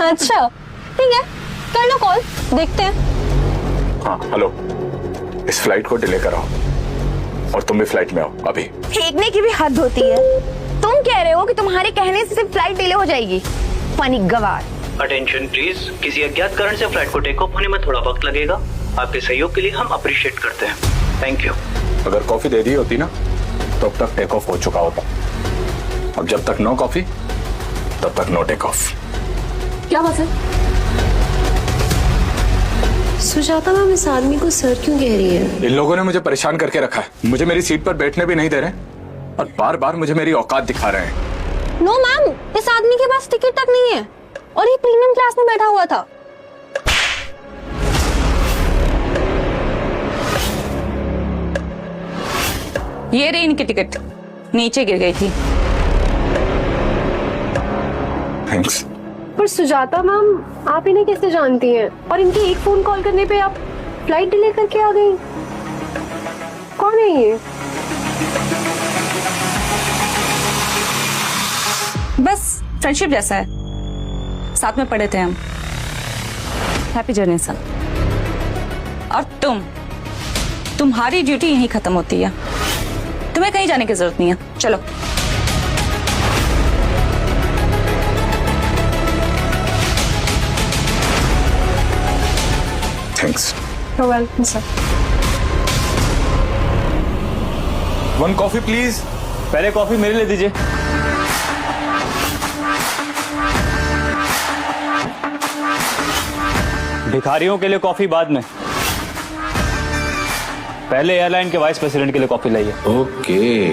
अच्छा ठीक है, कर लो कॉल, देखते हैं। हाँ हेलो, इस फ्लाइट को डिले कराओ और तुम भी फ्लाइट में आओ अभी। फेंकने की भी हद होती है। तुम कह रहे हो कि तुम्हारे कहने से सिर्फ फ्लाइट डिले हो जाएगी? फनी गवार। अटेंशन प्लीज, किसी अज्ञात कारण से फ्लाइट को टेक ऑफ होने में थोड़ा वक्त लगेगा। आपके सहयोग के लिए हम अप्रिशिएट करते हैं। Thank you. अगर कॉफी दे दी होती ना तो अब तक टेक ऑफ हो चुका होता। अब जब तक नो कॉफी तब तक नो टेक ऑफ। क्या बात है? सुजाता मैम इस आदमी को सर क्यों कह रही है? इन लोगों ने मुझे परेशान करके रखा है, मुझे मेरी सीट पर बैठने भी नहीं दे रहे और बार बार मुझे मेरी औकात दिखा रहे हैं। नो मैम, इस आदमी के पास टिकट तक नहीं है और ये प्रीमियम क्लास में बैठा हुआ था। ये रही इनकी टिकट, नीचे गिर गई थी। थैंक्स। पर सुजाता मैम आप इन्हें कैसे जानती हैं? और इनके एक फोन कॉल करने पे आप फ्लाइट डिले करके आ गई। कौन है ये? बस फ्रेंडशिप जैसा है, साथ में पढ़े थे हम। Happy journey sir. और तुम्हारी ड्यूटी यहीं खत्म होती है, तुम्हें कहीं जाने की जरूरत नहीं है। चलो। Thanks. Welcome sir. One coffee please. पहले कॉफी मेरे लिए दीजिए। भिखारियों के लिए कॉफी बाद में, पहले एयरलाइन के वाइस प्रेसिडेंट के लिए कॉफी लाइए। ओके,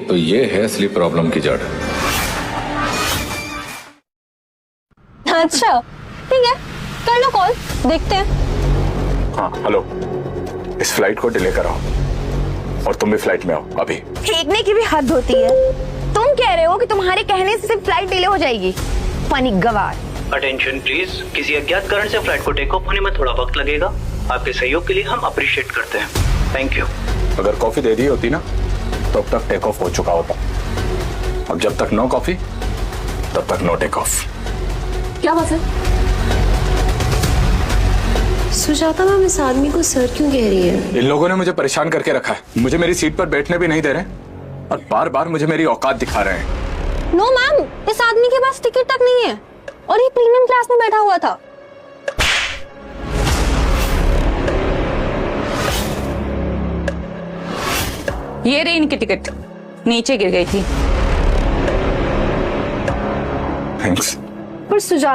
तो ये है असली प्रॉब्लम की जड़। अच्छा ठीक है, कर लो कॉल, देखते हैं। हाँ हेलो, इस फ्लाइट को डिले कराओ और तुम भी फ्लाइट में आओ अभी। फेंकने की भी हद होती है। तुम कह रहे हो कि तुम्हारे कहने से सिर्फ फ्लाइट डिले हो जाएगी? फनी गवार। अटेंशन प्लीज, किसी अज्ञात कारण से फ्लाइट को टेक ऑफ होने में थोड़ा वक्त लगेगा। आपके सहयोग के लिए हम अप्रिशिएट करते हैं। Thank you. अगर कॉफी दे दी होती ना तो अब तक टेक ऑफ हो चुका होता। अब जब तक नो कॉफी तब तक नो टेक ऑफ। क्या बात है? सुजाता मैम इस आदमी को सर क्यों कह रही है? इन लोगों ने मुझे परेशान करके रखा है, मुझे मेरी सीट पर बैठने भी नहीं दे रहे और बार बार मुझे मेरी औकात दिखा रहे हैं। नो मैम, इस आदमी के पास टिकट तक नहीं है और ये प्रीमियम क्लास में बैठा हुआ था। ये रही इनकी टिकट, नीचे गिर गई थी। थैंक्स। पर सुजाता